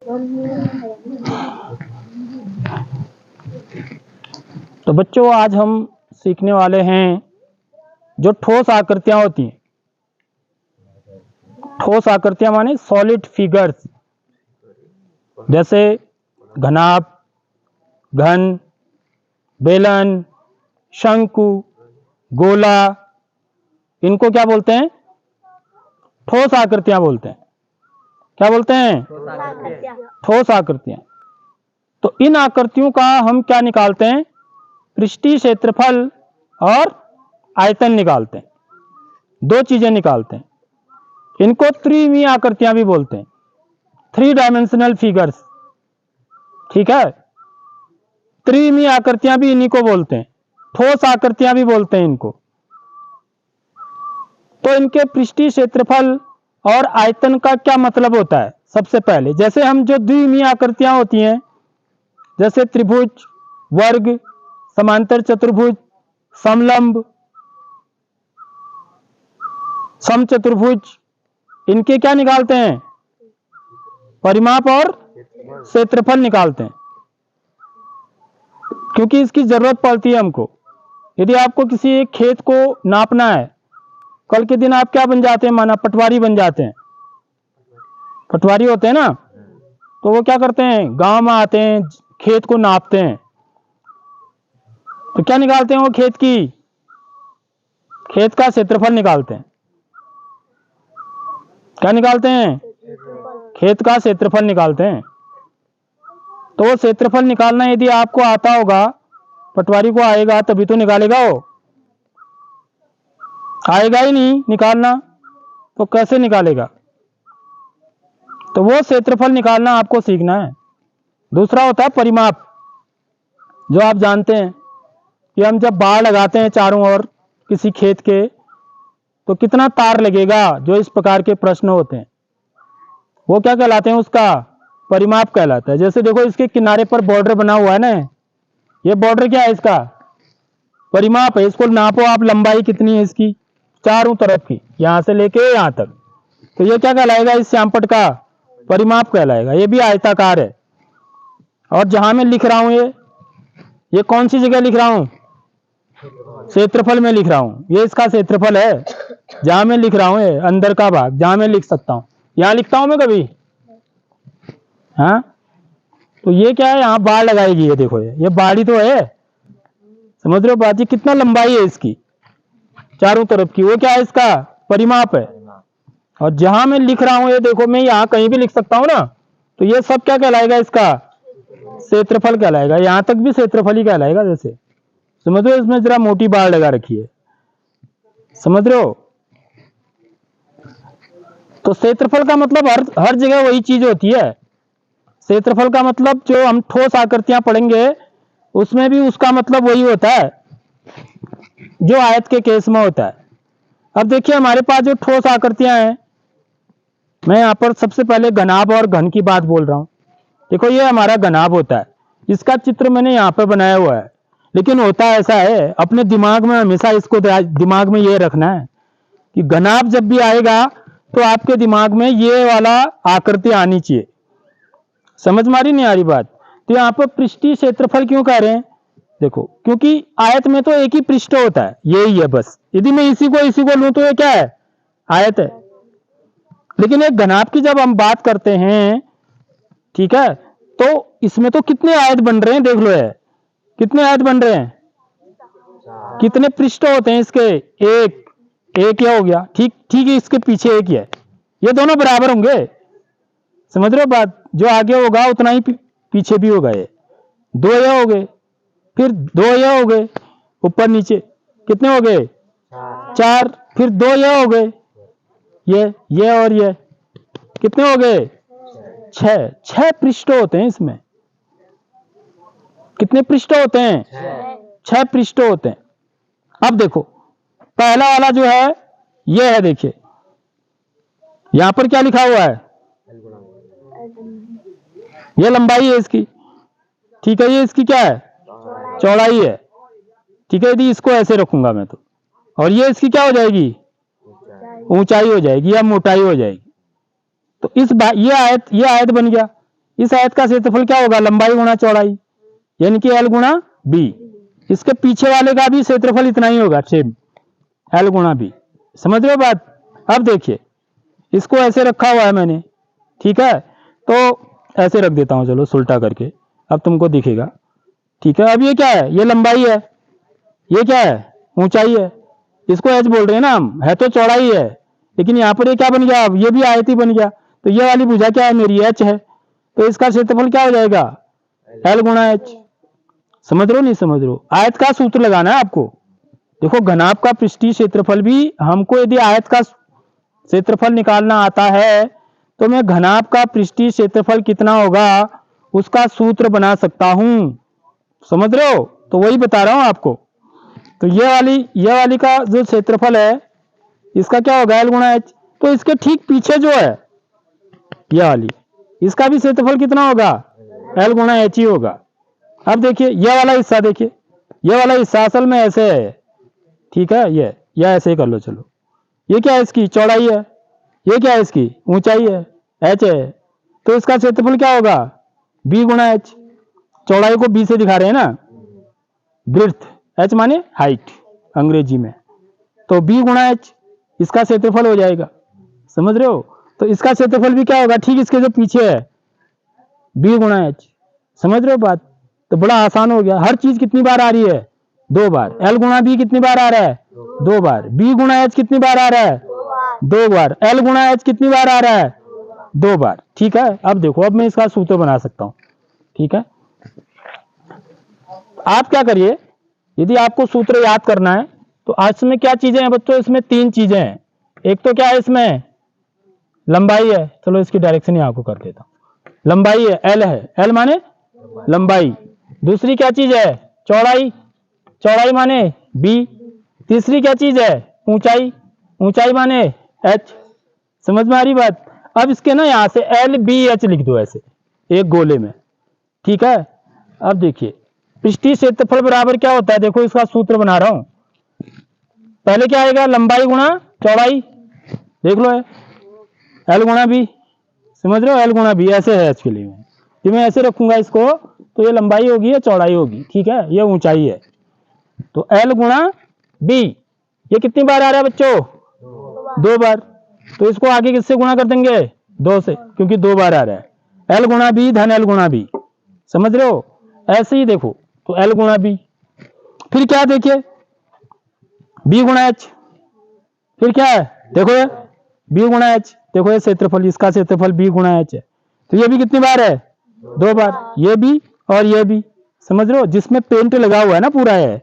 तो बच्चों आज हम सीखने वाले हैं जो ठोस आकृतियां होती हैं। ठोस आकृतियां माने सॉलिड फिगर्स, जैसे घनाभ, घन, बेलन, शंकु, गोला, इनको क्या बोलते हैं? ठोस आकृतियां बोलते हैं। क्या बोलते हैं? ठोस आकृतियां। तो इन आकृतियों का हम क्या निकालते हैं? पृष्ठीय क्षेत्रफल और आयतन निकालते हैं। दो चीजें निकालते हैं। इनको त्रिविमीय आकृतियां भी बोलते हैं, 3 डायमेंशनल फिगर्स। ठीक है, त्रिविमीय आकृतियां भी इन्हीं को बोलते हैं, ठोस आकृतियां भी बोलते हैं इनको। तो इनके पृष्ठीय क्षेत्रफल और आयतन का क्या मतलब होता है? सबसे पहले जैसे हम जो द्विविमीय आकृतियां होती हैं, जैसे त्रिभुज, वर्ग, समांतर चतुर्भुज, समलंब, समचतुर्भुज, इनके क्या निकालते हैं? परिमाप और क्षेत्रफल निकालते हैं, क्योंकि इसकी जरूरत पड़ती है हमको। यदि आपको किसी एक खेत को नापना है, कल के दिन आप क्या बन जाते हैं? माना पटवारी बन जाते हैं। पटवारी होते हैं ना, तो वो क्या करते हैं? गांव में आते हैं, खेत को नापते हैं। तो क्या निकालते हैं? वो खेत का क्षेत्रफल निकालते हैं। क्या निकालते हैं? खेत का क्षेत्रफल निकालते हैं। तो वो क्षेत्रफल निकालना यदि आपको आता होगा, पटवारी को आएगा तभी तो निकालेगा। वो आएगा ही नहीं निकालना, तो कैसे निकालेगा? तो वो क्षेत्रफल निकालना आपको सीखना है। दूसरा होता है परिमाप, जो आप जानते हैं कि हम जब बाड़ लगाते हैं चारों ओर किसी खेत के, तो कितना तार लगेगा, जो इस प्रकार के प्रश्न होते हैं, वो क्या कहलाते हैं? उसका परिमाप कहलाता है। जैसे देखो, इसके किनारे पर बॉर्डर बना हुआ है ना, ये बॉर्डर क्या है? इसका परिमाप है। इसको नापो आप, लंबाई कितनी है इसकी चारों तरफ की, यहां से लेके यहां तक। तो ये क्या कहलाएगा? इस श्यामपट्ट का परिमाप कहलाएगा। ये भी आयताकार है। और जहां मैं लिख रहा हूं, ये कौन सी जगह लिख रहा हूं? क्षेत्रफल में लिख रहा हूं। ये इसका क्षेत्रफल है जहां मैं लिख रहा हूं, ये अंदर का भाग जहां मैं लिख सकता हूं। यहां लिखता हूं मैं कभी? हाँ, तो ये क्या है? यहां बाढ़ लगाएगी। ये देखो, ये बाढ़ ही तो है। समझ रहे हो बात? ये कितना लंबाई है इसकी चारों तरफ की, वो क्या है? इसका परिमाप है। और जहां मैं लिख रहा हूं, ये देखो, मैं यहां कहीं भी लिख सकता हूं ना, तो ये सब क्या कहलाएगा? इसका क्षेत्रफल कहलाएगा। यहां तक भी क्षेत्रफल ही कहलाएगा। जैसे समझ रहे हो, इसमें जरा मोटी बाढ़ लगा रखी है। समझ रहे हो? तो क्षेत्रफल का मतलब हर जगह वही चीज होती है। क्षेत्रफल का मतलब जो हम ठोस आकृतियां पढ़ेंगे, उसमें भी उसका मतलब वही होता है जो आयत के केस में होता है। अब देखिए, हमारे पास जो ठोस आकृतियां हैं, मैं यहां पर सबसे पहले घनाभ और घन की बात बोल रहा हूं। देखो, ये हमारा घनाभ होता है। इसका चित्र मैंने यहां पर बनाया हुआ है, लेकिन होता ऐसा है, अपने दिमाग में हमेशा इसको दिमाग में ये रखना है कि घनाभ जब भी आएगा तो आपके दिमाग में ये वाला आकृति आनी चाहिए। समझ मारी नहीं आ रही बात? तो यहाँ पर पृष्ठीय क्षेत्रफल क्यों कह रहे हैं? देखो, क्योंकि आयत में तो एक ही पृष्ठ होता है, यही है बस। यदि मैं इसी को लूं तो ये क्या है? आयत है। लेकिन एक घनाभ की जब हम बात करते हैं, ठीक है, तो इसमें तो कितने आयत बन रहे हैं? देख लो, है कितने आयत बन रहे हैं? कितने पृष्ठ होते हैं इसके? एक या हो गया, ठीक है, इसके पीछे एक ही है। ये दोनों बराबर होंगे। समझ रहे हो बात? जो आगे होगा उतना ही पीछे भी होगा। ये 2 ये हो गए, फिर 2 ये हो गए, ऊपर नीचे कितने हो गए? 4, फिर 2 ये हो गए, ये और ये कितने हो गए? 6 पृष्ठ होते हैं इसमें। कितने पृष्ठ होते हैं? 6 पृष्ठ होते हैं। अब देखो, पहला वाला जो है ये है। देखिए, यहां पर क्या लिखा हुआ है? ये लंबाई है इसकी, ठीक है। ये इसकी क्या है? चौड़ाई है, ठीक है। यदि इसको ऐसे रखूंगा मैं तो, और ये इसकी क्या हो जाएगी? ऊंचाई हो जाएगी या मोटाई हो जाएगी। तो ये आयत बन गया। इस आयत का क्षेत्रफल क्या होगा, लंबाई गुणा चौड़ाई, यानी कि L गुणा B। इसके पीछे वाले का भी क्षेत्रफल इतना ही होगा, सेम L गुणा B। समझ रहे हो बात। अब देखिए इसको ऐसे रखा हुआ है मैंने, ठीक है, तो ऐसे रख देता हूं, चलो सुलटा करके, अब तुमको दिखेगा, ठीक है। अब ये क्या है, ये लंबाई है, ये क्या है, ऊंचाई है, इसको h बोल रहे हैं ना हम, है तो चौड़ाई है, लेकिन यहाँ पर ये क्या बन गया, अब ये भी आयत ही बन गया, तो ये वाली भुजा क्या है मेरी, h है, तो इसका क्षेत्रफल क्या हो जाएगा, L गुणा h। समझ रहे हो नहीं समझ रहे हो, आयत का सूत्र लगाना है आपको। देखो घनाभ का पृष्ठीय क्षेत्रफल भी हमको, यदि आयत का क्षेत्रफल निकालना आता है तो मैं घनाभ का पृष्ठीय क्षेत्रफल कितना होगा उसका सूत्र बना सकता हूं। समझ रहे हो, तो वही बता रहा हूं आपको। तो ये वाली का जो क्षेत्रफल है इसका क्या होगा, L गुणा h। तो इसके ठीक पीछे जो है ये वाली, इसका भी क्षेत्रफल कितना होगा, L गुणा h ही होगा। अब देखिए ये वाला हिस्सा, देखिए ये वाला हिस्सा असल में ऐसे है, ठीक है, ये या ऐसे ही कर लो, चलो ये क्या है, इसकी चौड़ाई है, ये क्या है, इसकी ऊंचाई है, h है, तो इसका क्षेत्रफल क्या होगा, b गुणा h। चौड़ाई को b से दिखा रहे हैं ना, ब्रेड्थ, h माने हाइट अंग्रेजी में, तो b गुणा h इसका क्षेत्रफल हो जाएगा। समझ रहे हो, तो इसका क्षेत्रफल भी क्या होगा, ठीक इसके जो पीछे है, b गुणा h। समझ रहे हो बात, तो बड़ा आसान हो गया। हर चीज कितनी बार आ रही है, 2 बार। L गुणा B कितनी बार आ रहा है, 2 बार। B गुणा H कितनी बार आ रहा है, 2 बार। L गुणा H कितनी बार आ रहा है, 2 बार। ठीक है, अब देखो, अब मैं इसका सूत्र बना सकता हूं, ठीक है। आप क्या करिए, यदि आपको सूत्र याद करना है तो आज इसमें क्या चीजें हैं बच्चों, इसमें 3 चीजें हैं। एक तो क्या है, इसमें लंबाई है, चलो इसकी डायरेक्शन ही आपको कर देता हूं, लंबाई है, L है, L माने लंबाई। दूसरी क्या चीज है, चौड़ाई, चौड़ाई माने b। तीसरी क्या चीज है, ऊंचाई, ऊंचाई माने h। समझ में आ रही बात। अब इसके ना यहां से LBH लिख दो ऐसे एक गोले में, ठीक है। अब देखिए पृष्ठीय क्षेत्रफल बराबर क्या होता है, देखो इसका सूत्र बना रहा हूं। पहले क्या आएगा, लंबाई गुणा चौड़ाई, देख लो है L गुणा B। समझ रहे हो, L गुणा B ऐसे है, h के लिए मैं ऐसे रखूंगा इसको, तो ये लंबाई होगी, ये चौड़ाई होगी, ठीक है, ये ऊंचाई है। तो L गुणा B, ये कितनी बार आ रहा है बच्चों, 2 बार। तो इसको आगे किससे गुणा कर देंगे, 2 से, क्योंकि 2 बार आ रहा है। L गुणा B धन L गुणा B। समझ रहे हो, ऐसे ही देखो, तो L गुणा B, फिर क्या देखिए B गुणा H, फिर क्या है, देखो ये B गुणा H, देखो ये क्षेत्रफल, इसका क्षेत्रफल B गुणा H है, तो ये भी कितनी बार है, 2 बार। ये भी और ये भी, समझ रहे हो, जिसमें पेंट लगा हुआ है ना पूरा है,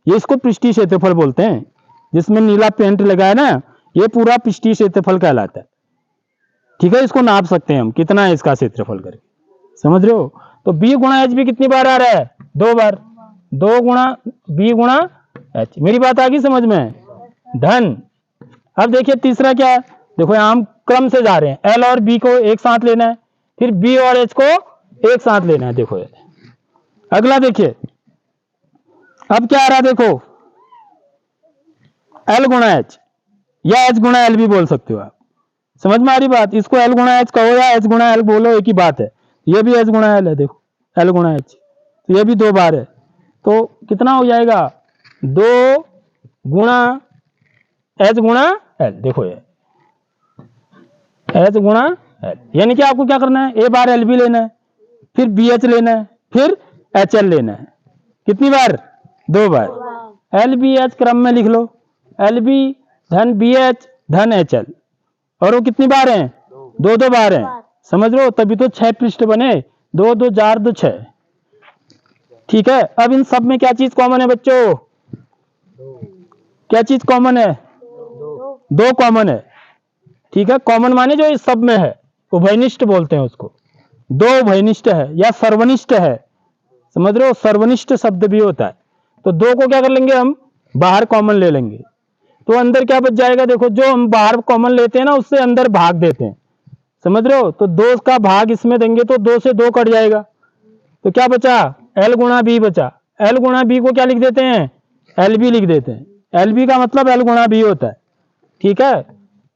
ये इसको पृष्ठीय क्षेत्रफल बोलते हैं। जिसमें नीला पेंट लगा है ना, ये पूरा पृष्ठीय क्षेत्रफल कहलाता है, ठीक है। इसको नाप सकते हैं हम, कितना है इसका क्षेत्रफल करके। समझ रहे हो, तो B गुणा H भी कितनी बार आ रहा है, 2 बार। 2 गुणा B गुणा H, मेरी बात आ गई समझ में, धन। अब देखिए तीसरा क्या है, देखो यहां हम क्रम से जा रहे हैं, L और B को एक साथ लेना है, फिर B और H को एक साथ लेना है। देखो ये अगला देखिए, अब क्या आ रहा है, देखो L गुणा H या H गुणा L भी बोल सकते हो आप। समझ में आ रही बात, इसको L गुणा H कहो या H गुणा L बोलो, एक ही बात है। ये भी H गुणा L है, देखो L गुणा H, तो ये भी 2 बार है, तो कितना हो जाएगा, 2 गुणा H गुणा L। देखो ये H गुणा L, यानी कि आपको क्या करना है, A बार L भी लेना है, फिर BH लेना है, फिर HL लेना है। कितनी बार, 2 बार। LBH क्रम में लिख लो, LB धन BH धन HL, और वो कितनी बार हैं, 2 बार हैं। समझ लो, तभी तो 6 पृष्ठ बने, 2 2 4 2 6, ठीक है। अब इन सब में क्या चीज कॉमन है बच्चों, क्या चीज कॉमन है, 2 कॉमन है, ठीक है। कॉमन माने जो इस सब में है, उभयनिष्ठ बोलते हैं उसको, 2 उभयनिष्ठ है या सर्वनिष्ठ है। समझ रहे हो, सर्वनिष्ठ शब्द भी होता है। तो 2 को क्या कर लेंगे हम, बाहर कॉमन ले लेंगे, तो अंदर क्या बच जाएगा, देखो जो हम बाहर कॉमन लेते हैं ना, उससे अंदर भाग देते हैं। समझ रहे हो, तो 2 का भाग इसमें देंगे तो 2 से 2 कट जाएगा, तो क्या बचा, L गुणा B बचा। L गुणा B को क्या लिख देते हैं, LB लिख देते हैं। LB का मतलब L गुणा B होता है, ठीक है।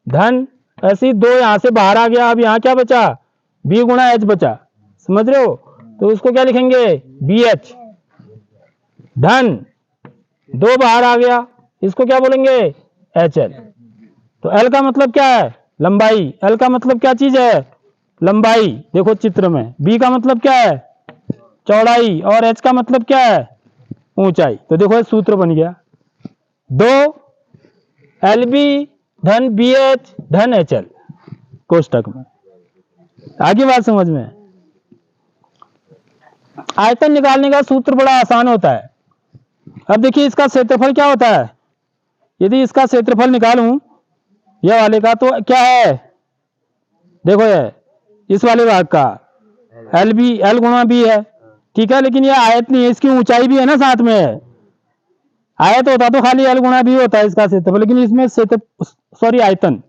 धन, ऐसे ही 2 यहां से बाहर आ गया, अब यहां क्या बचा, B गुणा H बचा। समझ रहे हो? तो उसको क्या लिखेंगे, BH। धन 2 बाहर आ गया, इसको क्या बोलेंगे, HL। तो L का मतलब क्या है, लंबाई। L का मतलब क्या चीज है, लंबाई। देखो चित्र में B का मतलब क्या है, चौड़ाई, और H का मतलब क्या है, ऊंचाई। तो देखो सूत्र बन गया, 2 LB धन BH धन HL कोष्टक में। आगे बात समझ में। आयतन निकालने का सूत्र बड़ा आसान होता है। अब देखिए इसका क्षेत्रफल क्या होता है, यदि इसका क्षेत्रफल निकालूं यह वाले का, तो क्या है, देखो ये इस वाले भाग का LB, L गुणा B है, ठीक है। लेकिन यह आयत नहीं है, इसकी ऊंचाई भी है ना साथ में है। आयत होता तो खाली L गुणा B होता है इसका क्षेत्रफल, लेकिन इसमें सॉरी आयतन।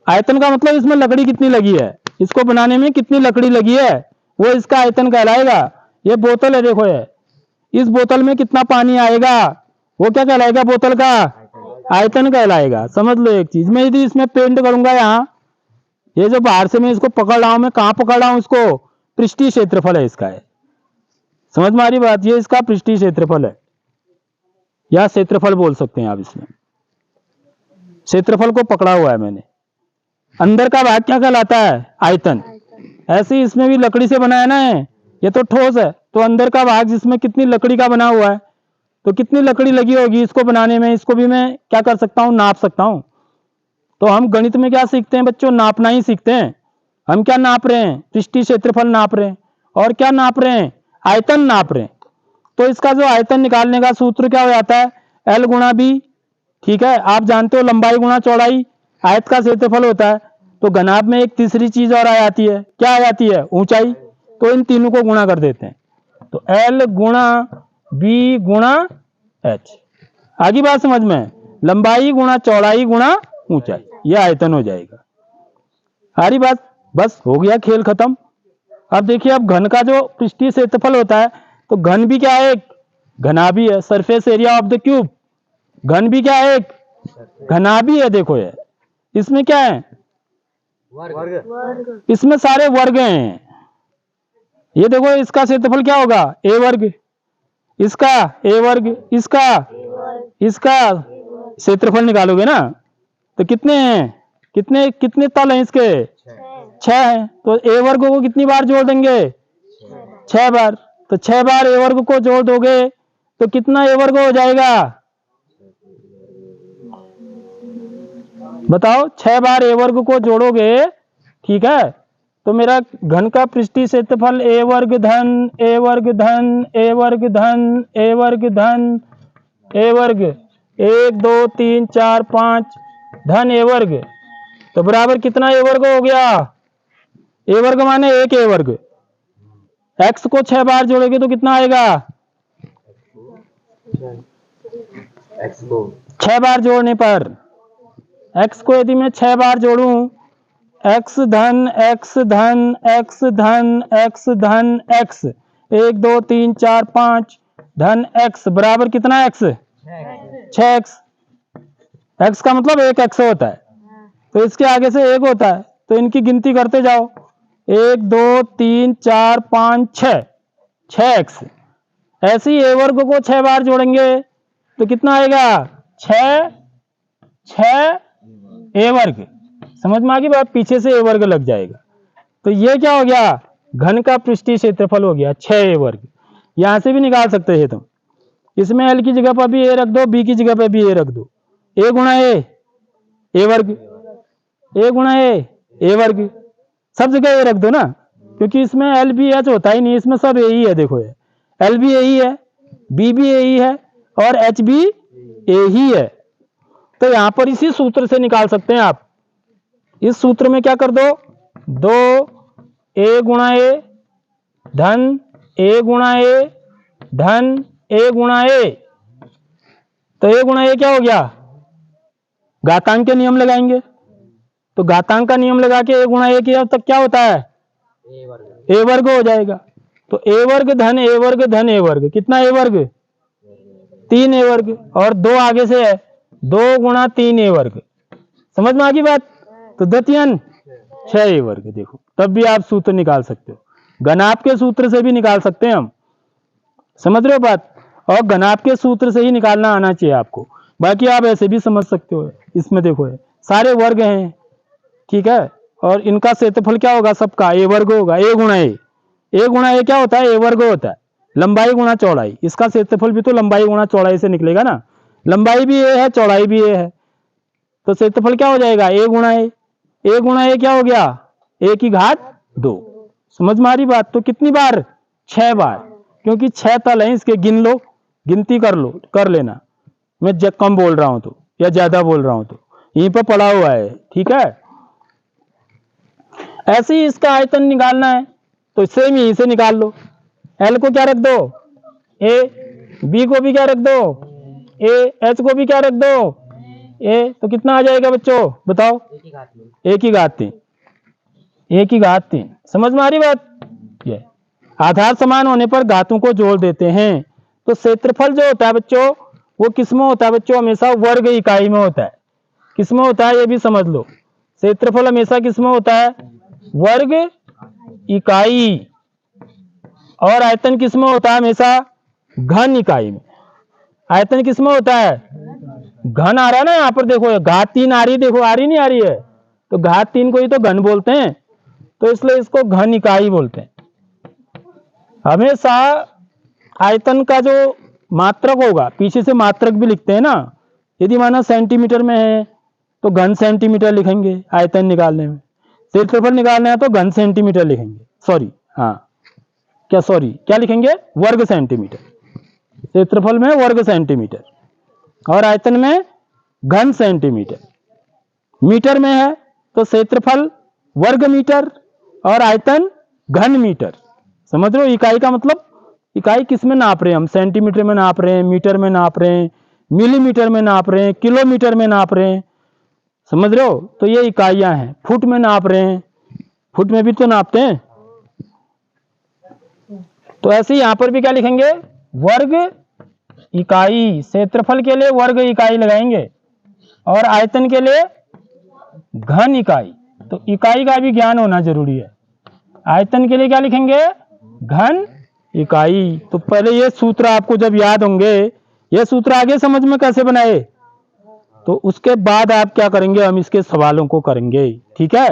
आयतन का मतलब इसमें लकड़ी कितनी लगी है, इसको बनाने में कितनी लकड़ी लगी है, वो इसका आयतन कहलाएगा। ये बोतल है, देखो ये, इस बोतल में कितना पानी आएगा, वो क्या कहलाएगा, बोतल का आयतन कहलाएगा। समझ लो एक चीज, मैं यदि इसमें पेंट करूंगा यहाँ, ये जो बाहर से मैं इसको पकड़ रहा हूं, मैं कहां पकड़ रहा हूं इसको, पृष्ठीय क्षेत्रफल है इसका है। समझ में आ रही बात, ये इसका पृष्ठीय क्षेत्रफल है, या क्षेत्रफल बोल सकते हैं आप। इसमें क्षेत्रफल को पकड़ा हुआ है मैंने। अंदर का भाग क्या कहलाता है, आयतन। ऐसे ही इसमें भी लकड़ी से बना है ना, ये तो ठोस है, तो अंदर का भाग जिसमें कितनी लकड़ी का बना हुआ है, तो कितनी लकड़ी लगी होगी इसको बनाने में, इसको भी मैं क्या कर सकता हूं, नाप सकता हूं। तो हम गणित में क्या सीखते हैं बच्चों, नापना ही सीखते हैं। हम क्या नाप रहे हैं, पृष्ठीय क्षेत्रफल नाप रहे हैं, और क्या नाप रहे हैं, आयतन नाप रहे हैं। तो इसका जो आयतन निकालने का सूत्र क्या हो जाता है, L गुणा B, ठीक है। आप जानते हो लंबाई गुणा चौड़ाई आयत का क्षेत्रफल होता है। तो घनाभ में एक तीसरी चीज और आ जाती है, क्या आ जाती है, ऊंचाई। तो इन तीनों को गुणा कर देते हैं, तो L गुणा B गुणा H। आगे बात समझ में, लंबाई गुणा चौड़ाई गुणा ऊंचाई, यह आयतन हो जाएगा। सारी बात, बस हो गया, खेल खत्म। अब देखिए, अब घन का जो पृष्ठीय क्षेत्रफल होता है, तो घन भी क्या है, एक घनाभी है, surface area of the cube. घन भी क्या है, एक घनाभी है। देखो ये इसमें क्या है, वर्ग। इसमें सारे वर्ग हैं। ये देखो इसका क्षेत्रफल क्या होगा, A वर्ग, इसका A वर्ग, इसका क्षेत्रफल निकालोगे ना, तो कितने हैं, कितने कितने तल हैं इसके, 6 हैं। तो A वर्ग को कितनी बार जोड़ देंगे, 6 बार। तो 6 बार A वर्ग को जोड़ दोगे तो कितना A वर्ग हो जाएगा, बताओ। 6 बार A वर्ग को जोड़ोगे, ठीक है, तो मेरा घन का पृष्ठीय क्षेत्रफल A वर्ग धन A वर्ग धन A वर्ग धन A वर्ग धन A वर्ग 1 2 3 4 5 धन A वर्ग, तो बराबर कितना A वर्ग हो गया, A वर्ग माने 1 A वर्ग। x को 6 बार जोड़ोगे तो कितना आएगा, x को 6 बार जोड़ने पर, x को यदि मैं 6 बार जोड़ूं, x धन x धन x धन x धन x 1 2 3 4 5 धन x बराबर कितना x, 6x। x का मतलब 1x होता है, तो इसके आगे से 1 होता है, तो इनकी गिनती करते जाओ, 1 2 3 4 5 6, 6x। ऐसे ही A वर्ग को 6 बार जोड़ेंगे तो कितना आएगा, 6 A वर्ग। समझ में आ गई बात, पीछे से A वर्ग लग जाएगा। तो ये क्या हो गया, घन का पृष्ठीय क्षेत्रफल हो गया 6 A वर्ग। यहां से भी निकाल सकते हैं तुम, इसमें L की जगह पर भी A रख दो, B की जगह पर भी A रख दो। A गुणा A वर्ग, A गुणा A वर्ग, सब जगह A रख दो ना, क्योंकि इसमें L B H होता ही नहीं, इसमें सब A ही है। देखो ये L भी A ही है, B भी A ही है, और H भी A ही है। तो यहां पर इसी सूत्र से निकाल सकते हैं आप। इस सूत्र में क्या कर दो, 2 A गुणा A धन A गुणा A धन A गुणा A। तो A गुणा A क्या हो गया, घातांक के नियम लगाएंगे, तो घातांक का नियम लगा के A गुणा A किया तब क्या होता है, A वर्ग हो जाएगा। तो A वर्ग धन A वर्ग धन A वर्ग, कितना A वर्ग, 3 A वर्ग, और 2 आगे से है, 2 गुणा 3 A वर्ग। समझ में आ गई बात, तो द्वितीयन 6 A वर्ग। देखो तब भी आप सूत्र निकाल सकते हो। घनाभ के सूत्र से भी निकाल सकते हैं हम, समझ रहे हो बात। और घनाभ के सूत्र से ही निकालना आना चाहिए आपको, बाकी आप ऐसे भी समझ सकते हो। इसमें देखो है सारे वर्ग हैं, ठीक है, और इनका क्षेत्रफल क्या होगा, सबका ए वर्ग होगा, ए गुणा ए। ए गुणा ए क्या होता है, ए वर्ग होता है, लंबाई गुणा चौड़ाई। इसका क्षेत्रफल भी तो लंबाई गुणा चौड़ाई से निकलेगा ना, लंबाई भी ए है चौड़ाई भी ए है, तो क्षेत्रफल क्या हो जाएगा, ए गुणा ए। ए गुणा ए क्या हो गया, ए की घात 2। समझ में आ रही बात। तो कितनी बार, 6 बार, क्योंकि 6 तल हैं इसके, गिन लो, गिनती कर लो, कर लेना। मैं कम बोल रहा हूं तो या ज्यादा बोल रहा हूं तो यहीं पर पड़ा हुआ है, ठीक है। ऐसे ही इसका आयतन निकालना है तो सेम यहीं से निकाल लो। एल को क्या रख दो, ए, बी को भी क्या रख दो, ए, एच को भी क्या रख दो, ए, तो कितना आ जाएगा बच्चों बताओ, ए की घात 3, ए की घात 3। समझ में आ रही बात। ये आधार समान होने पर घातों को जोड़ देते हैं। तो क्षेत्रफल जो होता है बच्चों वो किस में होता है बच्चों, हमेशा वर्ग इकाई में होता है। किस में होता है ये भी समझ लो, क्षेत्रफल हमेशा किस में होता है, वर्ग इकाई। और आयतन किस में होता है, हमेशा घन इकाई में। आयतन किस में होता है, घन आ रहा है ना यहाँ पर, देखो घात 3 आ रही, देखो आ रही नहीं आ रही है, तो घात 3 को ही तो घन बोलते हैं, तो इसलिए इसको घन इकाई बोलते हैं। हमेशा आयतन का जो मात्रक होगा, पीछे से मात्रक भी लिखते हैं ना, यदि माना सेंटीमीटर में है तो घन सेंटीमीटर लिखेंगे आयतन निकालने में, क्षेत्रफल निकालना है तो घन सेंटीमीटर लिखेंगे, सॉरी हाँ क्या सॉरी क्या लिखेंगे, वर्ग सेंटीमीटर। क्षेत्रफल में वर्ग सेंटीमीटर और आयतन में घन सेंटीमीटर। मीटर में है तो क्षेत्रफल वर्ग मीटर और आयतन घन मीटर। समझ रहे हो, इकाई का मतलब, इकाई किस में नाप रहे हैं हम, सेंटीमीटर में नाप रहे हैं, मीटर में नाप रहे हैं, मिलीमीटर में नाप रहे हैं, किलोमीटर में नाप रहे हैं। समझ रहे हो, तो ये इकाइयां हैं। फुट में नाप रहे हैं, फुट में भी तो नापते हैं। तो ऐसे ही यहां पर भी क्या लिखेंगे, वर्ग इकाई। क्षेत्रफल के लिए वर्ग इकाई लगाएंगे और आयतन के लिए घन इकाई। तो इकाई का भी ज्ञान होना जरूरी है। आयतन के लिए क्या लिखेंगे, घन इकाई। तो पहले ये सूत्र आपको जब याद होंगे, ये सूत्र आगे समझ में कैसे बनाए, तो उसके बाद आप क्या करेंगे, हम इसके सवालों को करेंगे, ठीक है।